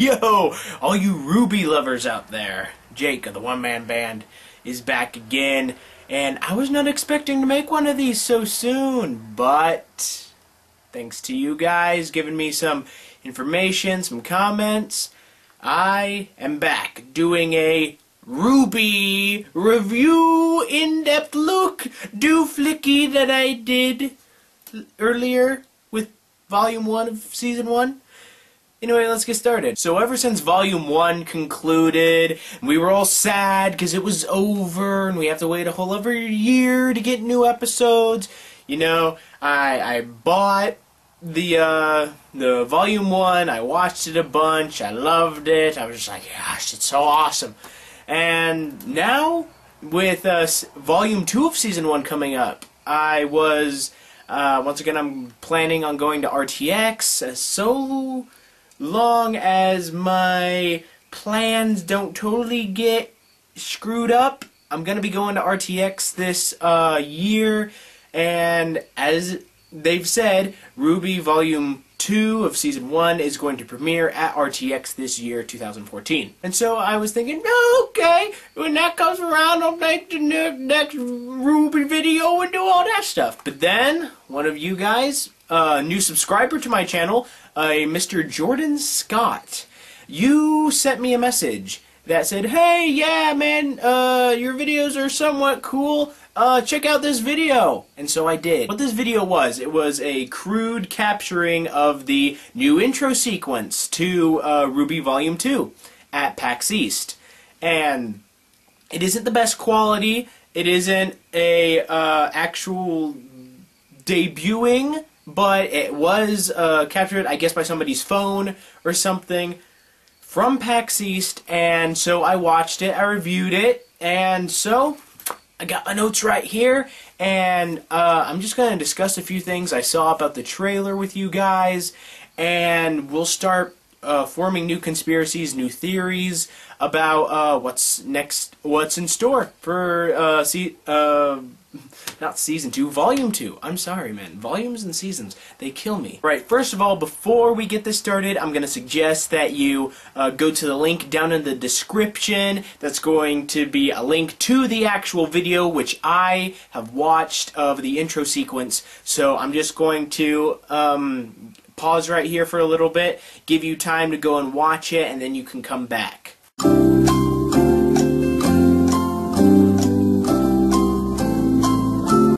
Yo, all you RWBY lovers out there, Jake of the OneManBand is back again, and I was not expecting to make one of these so soon, but thanks to you guys giving me some information, some comments, I am back doing a RWBY review in-depth look dooflicky that I did earlier with Volume 1 of Season 1. Anyway, let's get started. So ever since Volume 1 concluded, we were all sad because it was over and we have to wait a whole other year to get new episodes. You know, I bought the Volume 1, I watched it a bunch, I loved it, I was just like, gosh, it's so awesome. And now, with Volume 2 of Season 1 coming up, I was, once again, I'm planning on going to RTX, so long as my plans don't totally get screwed up. I'm going to be going to RTX this year, and as they've said, RWBY Volume 2 of Season 1 is going to premiere at RTX this year, 2014. And so I was thinking, okay, when that comes around, I'll make the next RWBY video and do all that stuff. But then, one of you guys, a new subscriber to my channel, Mr. Jordan Scott, you sent me a message that said, hey, yeah, man, your videos are somewhat cool. Check out this video. And so I did. What this video was, it was a crude capturing of the new intro sequence to RWBY Volume 2 at PAX East. And it isn't the best quality. It isn't a actual debuting, but it was captured, I guess, by somebody's phone or something from PAX East, and so I watched it, I reviewed it, and so I got my notes right here, and I'm just going to discuss a few things I saw about the trailer with you guys, and we'll start forming new conspiracies, new theories about what's next, what's in store for not Season 2, Volume 2. I'm sorry, man. Volumes and seasons, they kill me. Right, first of all, before we get this started, I'm going to suggest that you go to the link down in the description. That's going to be a link to the actual video, which I have watched of the intro sequence. So I'm just going to pause right here for a little bit, give you time to go and watch it, and then you can come back.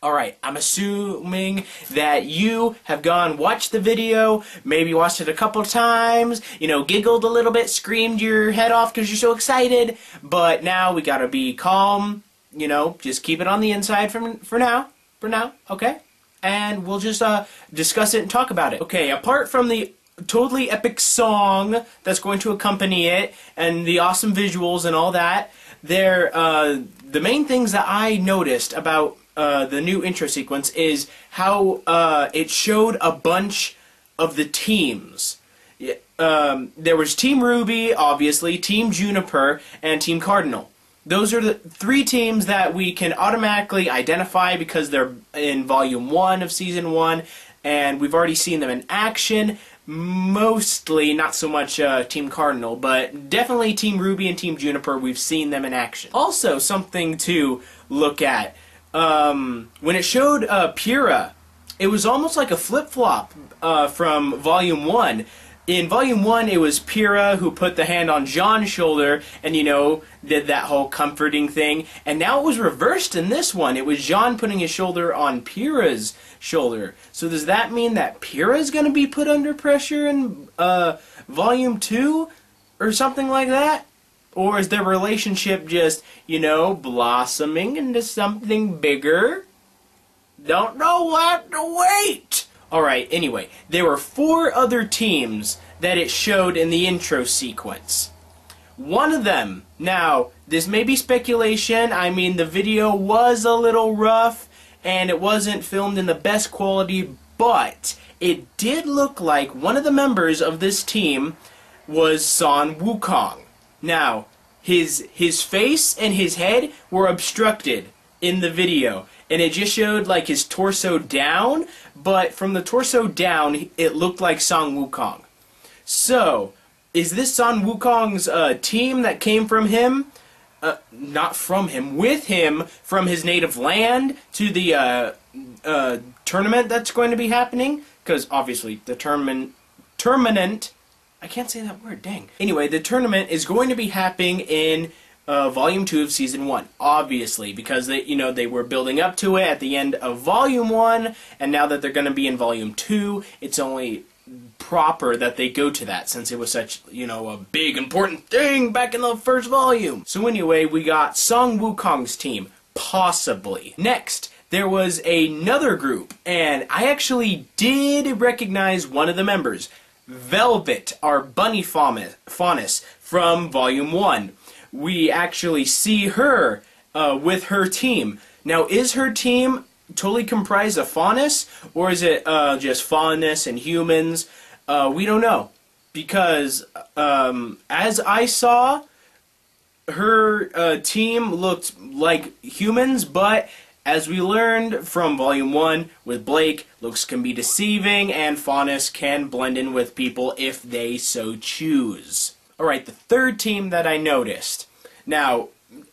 Alright, I'm assuming that you have watched the video, maybe watched it a couple times, you know, giggled a little bit, screamed your head off because you're so excited, but now we gotta be calm, you know, just keep it on the inside for now, okay? And we'll just discuss it and talk about it. Okay, apart from the totally epic song that's going to accompany it, and the awesome visuals and all that, the main things that I noticed about the new intro sequence is how it showed a bunch of the teams. There was Team RWBY, obviously, Team Juniper, and Team Cardinal. Those are the three teams that we can automatically identify because they're in Volume 1 of Season 1, and we've already seen them in action. Mostly, not so much Team Cardinal, but definitely Team RWBY and Team Juniper, we've seen them in action. Also, something to look at. When it showed Pyrrha, it was almost like a flip-flop from Volume 1. In Volume 1, it was Pyrrha who put the hand on Jean's shoulder and, you know, did that whole comforting thing. And now it was reversed in this one. It was Jean putting his shoulder on Pyrrha's shoulder. So does that mean that Pyrrha's going to be put under pressure in Volume 2 or something like that? Or is their relationship just, you know, blossoming into something bigger? Don't know, we'll have to wait! Alright, anyway, there were 4 other teams that it showed in the intro sequence. One of them, now, this may be speculation, I mean, the video was a little rough, and it wasn't filmed in the best quality, but it did look like one of the members of this team was Son Wukong. Now, his face and his head were obstructed in the video, and it just showed like his torso down, but from the torso down, it looked like Son Wukong. So, is this Sun Wukong's team that came from him? Not from him, with him from his native land to the tournament that's going to be happening? Because obviously the tournament, I can't say that word, dang. Anyway, the tournament is going to be happening in Volume 2 of Season 1, obviously, because they were building up to it at the end of Volume 1, and now that they're going to be in Volume 2, it's only proper that they go to that, since it was such, a big, important thing back in the first volume. So anyway, we got Sun Wukong's team, possibly. Next, there was another group, and I actually did recognize one of the members, Velvet, our bunny faunus from Volume 1. We actually see her with her team. Now, is her team totally comprised of faunus, or is it just faunus and humans? We don't know, because as I saw, her team looked like humans, but as we learned from Volume 1 with Blake, looks can be deceiving, and faunus can blend in with people if they so choose. Alright, the third team that I noticed. Now,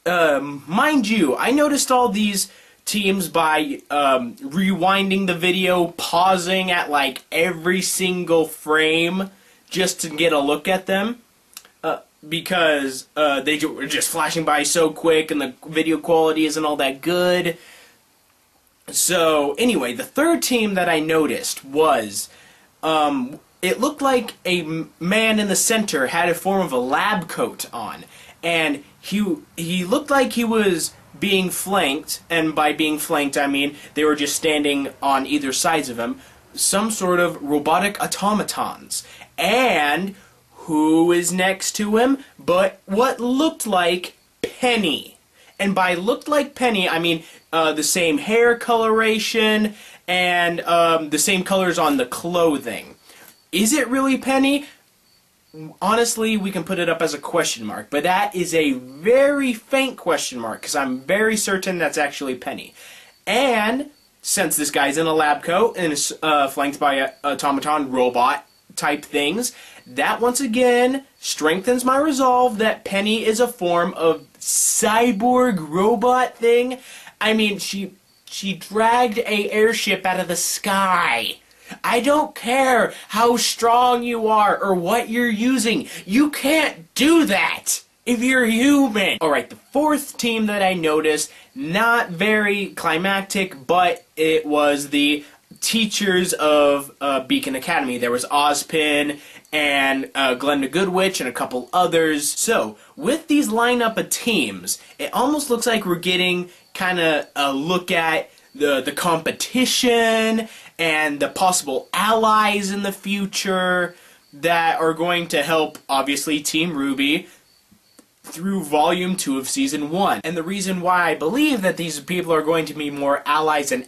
mind you, I noticed all these teams by rewinding the video, pausing at like every single frame just to get a look at them, because they were just flashing by so quick and the video quality isn't all that good. So anyway, the third team that I noticed was it looked like a man in the center had a form of a lab coat on, and he looked like he was being flanked, and by being flanked I mean they were just standing on either sides of him, some sort of robotic automatons. And who is next to him but what looked like Penny? And by looked like Penny, I mean the same hair coloration and the same colors on the clothing. Is it really Penny? Honestly, we can put it up as a question mark, but that is a very faint question mark, because I'm very certain that's actually Penny. And since this guy's in a lab coat and is flanked by automaton robot type things, that once again strengthens my resolve that Penny is a form of cyborg robot thing. I mean, she dragged a airship out of the sky. I don't care how strong you are or what you're using. You can't do that if you're human. Alright, the fourth team that I noticed, not very climactic, but it was the teachers of Beacon Academy. There was Ozpin and Glenda Goodwitch and a couple others. So, with these lineup of teams, it almost looks like we're getting kind of a look at the competition and the possible allies in the future that are going to help, obviously, Team RWBY through Volume 2 of Season 1. And the reason why I believe that these people are going to be more allies than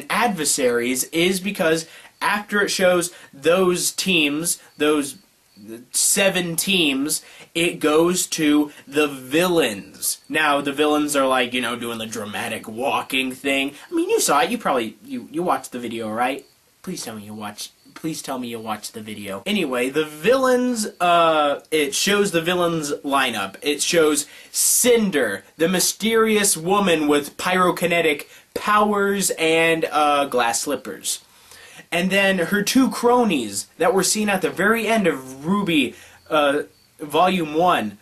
adversaries is because after it shows those teams, those 7 teams, it goes to the villains. Now, the villains are like, doing the dramatic walking thing. I mean, you saw it. You watched the video, right? Please tell me you watched the video. Anyway, the villains, it shows the villains lineup. It shows Cinder, the mysterious woman with pyrokinetic powers and glass slippers. And then her 2 cronies that were seen at the very end of RWBY Volume 1.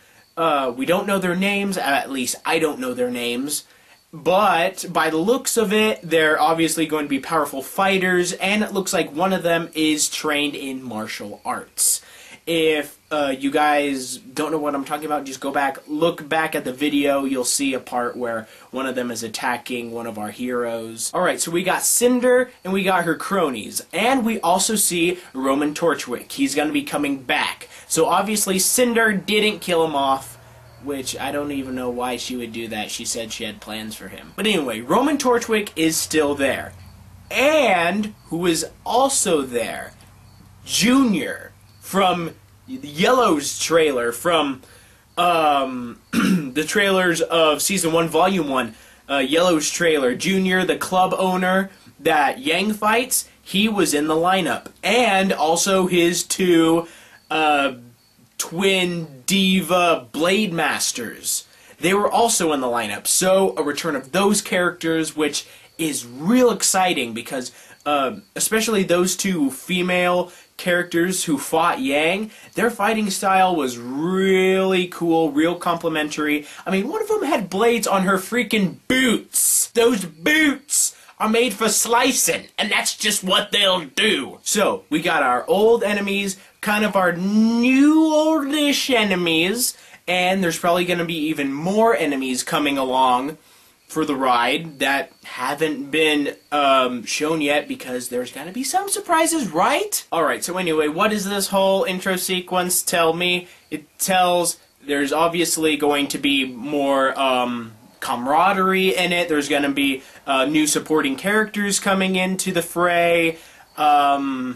We don't know their names, at least I don't know their names. But by the looks of it, they're obviously going to be powerful fighters, and it looks like one of them is trained in martial arts. If you guys don't know what I'm talking about, just look back at the video, you'll see a part where one of them is attacking one of our heroes. Alright, so we got Cinder, and we got her cronies, and we also see Roman Torchwick. He's going to be coming back. So obviously Cinder didn't kill him off, which I don't even know why she would do that. She said she had plans for him. But anyway, Roman Torchwick is still there. And who is also there? Junior from Yellow's trailer, from the trailers of Season 1, Volume 1, Yellow's trailer. Junior, the club owner that Yang fights, he was in the lineup. And also his 2 Twin Diva Blade Masters. They were also in the lineup, so a return of those characters, which is real exciting because especially those two female characters who fought Yang, their fighting style was really cool, real complimentary. I mean, one of them had blades on her freaking boots. Those boots are made for slicing, and that's just what they'll do. So, we got our old enemies, kind of our new oldish enemies, and there's probably going to be even more enemies coming along for the ride that haven't been shown yet because there's going to be some surprises, right? Alright, so anyway, what does this whole intro sequence tell me? It tells there's obviously going to be more camaraderie in it. There's going to be new supporting characters coming into the fray. All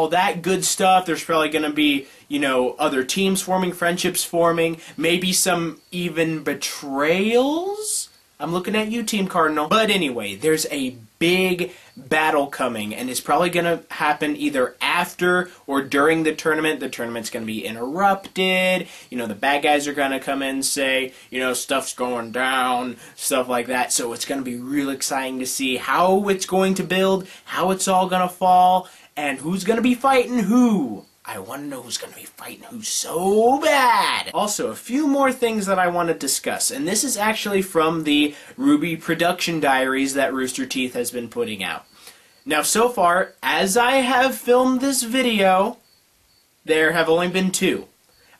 that good stuff. There's probably going to be, you know, other teams forming, friendships forming, maybe some even betrayals. I'm looking at you, Team Cardinal. But anyway, there's a big battle coming, and it's probably going to happen either after or during the tournament. The tournament's going to be interrupted. You know, the bad guys are going to come in and say, you know, stuff's going down, stuff like that. So it's going to be real exciting to see how it's going to build, how it's all going to fall, and who's going to be fighting who. I want to know who's going to be fighting who so bad. Also, a few more things that I want to discuss, and this is actually from the RWBY production diaries that Rooster Teeth has been putting out. Now, so far, as I have filmed this video, there have only been 2.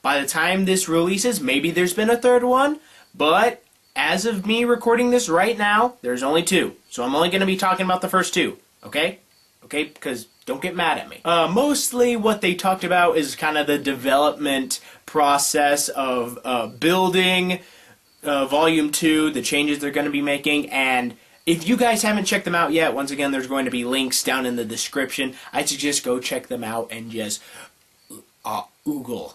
By the time this releases, maybe there's been a 3rd one, but as of me recording this right now, there's only 2. So I'm only going to be talking about the first 2, okay? Okay, because don't get mad at me. Mostly what they talked about is kind of the development process of building Volume 2, the changes they're going to be making, and if you guys haven't checked them out yet, once again, there's going to be links down in the description. I suggest go check them out and just ogle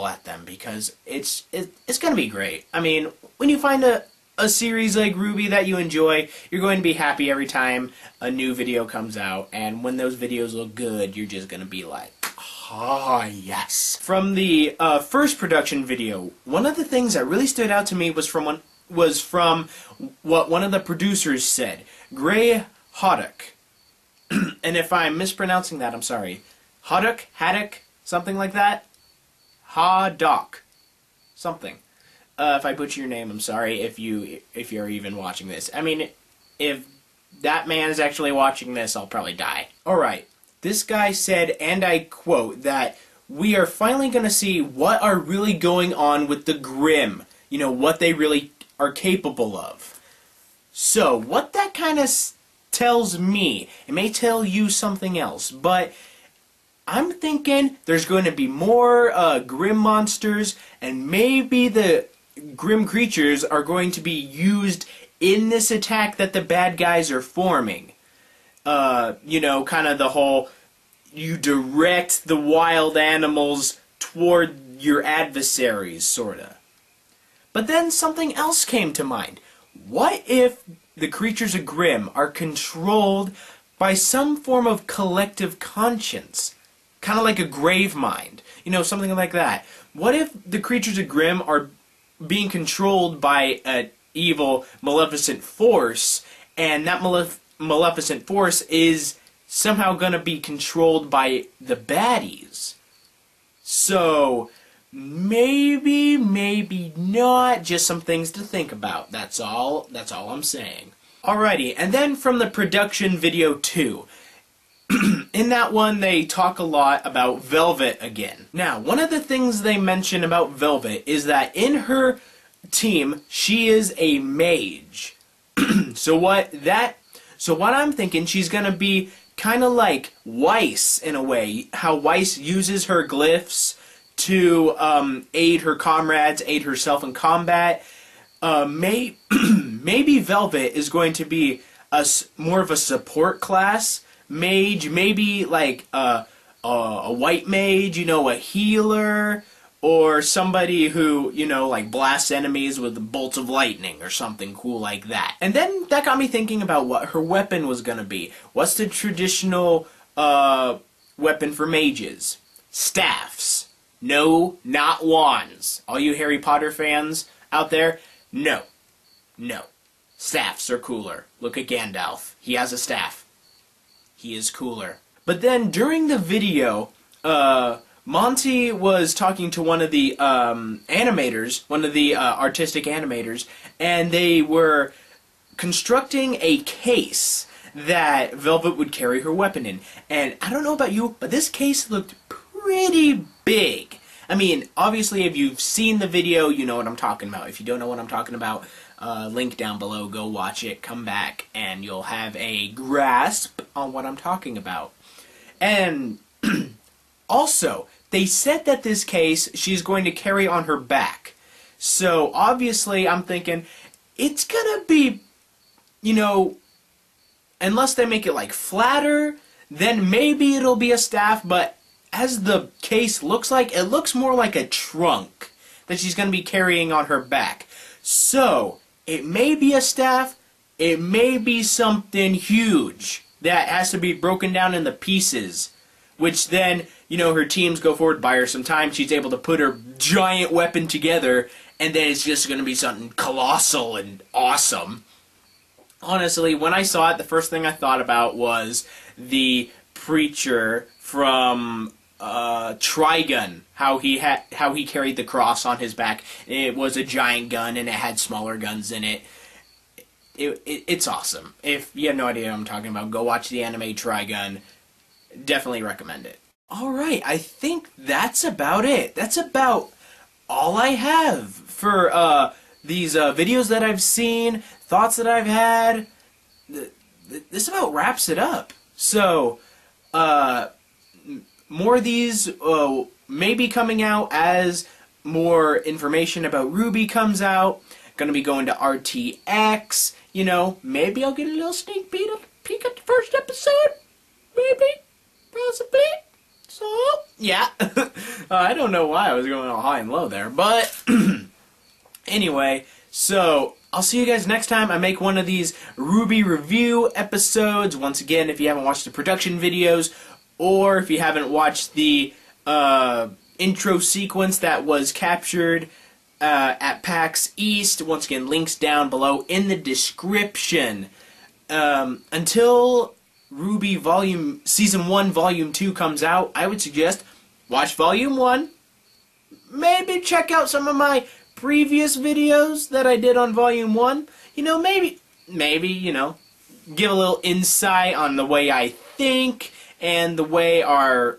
at them because it's going to be great. I mean, when you find a series like RWBY that you enjoy, you're going to be happy every time a new video comes out, and when those videos look good, you're just going to be like, ah, yes. From the first production video, one of the things that really stood out to me was from what one of the producers said, Gray Haddock. And if I'm mispronouncing that, I'm sorry. Haddock, something like that? Haddock, something. If I butcher your name, I'm sorry if you're even watching this. I mean, if that man is actually watching this, I'll probably die. Alright, this guy said, and I quote, that we are finally going to see what are really going on with the Grimm. You know, what they really are capable of. So, what that kind of tells me, it may tell you something else, but I'm thinking there's going to be more Grimm monsters, and maybe the Grimm creatures are going to be used in this attack that the bad guys are forming. You know, kind of the whole, you direct the wild animals toward your adversaries, sorta. But then something else came to mind. What if the creatures of Grimm are controlled by some form of collective conscience? Kind of like a grave mind. You know, something like that. What if the creatures of Grimm are being controlled by an evil, maleficent force, and that maleficent force is somehow going to be controlled by the baddies? So, maybe, maybe not. Just some things to think about. That's all I'm saying. Alrighty, and then from the production video 2. In that one, they talk a lot about Velvet again. Now, one of the things they mention about Velvet is that in her team, she is a mage. So what I'm thinking, she's gonna be kind of like Weiss in a way. How Weiss uses her glyphs to aid her comrades, aid herself in combat. Maybe Velvet is going to be more of a support class mage, maybe like a white mage, you know, a healer, or somebody who, you know, like blasts enemies with bolts of lightning or something cool like that. And then that got me thinking about what her weapon was gonna be. What's the traditional weapon for mages? Staffs. No, not wands. All you Harry Potter fans out there, no. No. Staffs are cooler. Look at Gandalf. He has a staff. He is cooler. But then during the video, Monty was talking to one of the animators, one of the artistic animators, and they were constructing a case that Velvet would carry her weapon in. And I don't know about you, but this case looked pretty big. I mean, obviously, if you've seen the video, you know what I'm talking about. If you don't know what I'm talking about, link down below, go watch it, come back, and you'll have a grasp on what I'm talking about. And also, they said that this case she's going to carry on her back. So, obviously, I'm thinking, it's gonna be, you know, unless they make it, like, flatter, then maybe it'll be a staff, but as the case looks like, it looks more like a trunk that she's going to be carrying on her back. So, it may be a staff, it may be something huge that has to be broken down into pieces, which then, you know, her teams go forward, buy her some time, she's able to put her giant weapon together, and then it's just going to be something colossal and awesome. Honestly, when I saw it, the first thing I thought about was the preacher from Trigun, how he carried the cross on his back. It was a giant gun and it had smaller guns in it. It's awesome. If you have no idea what I'm talking about, go watch the anime Trigun. Definitely recommend it. Alright, I think that's about it. That's about all I have for these videos that I've seen, thoughts that I've had. This about wraps it up. So, more of these may be coming out as more information about RWBY comes out. Gonna be going to RTX. You know, maybe I'll get a little sneak peek at the first episode. Maybe. Possibly. So, yeah. I don't know why I was going all high and low there. But, anyway, so I'll see you guys next time I make one of these RWBY review episodes. Once again, if you haven't watched the production videos, or if you haven't watched the intro sequence that was captured at PAX East, once again, links down below in the description. Until RWBY Season 1, Volume 2 comes out, I would suggest watch Volume 1. Maybe check out some of my previous videos that I did on Volume 1. You know, maybe, you know, give a little insight on the way I think and the way our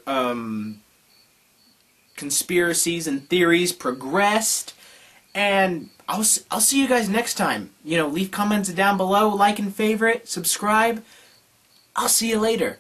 conspiracies and theories progressed. And I'll see you guys next time. You know, leave comments down below, like and favorite, subscribe. I'll see you later.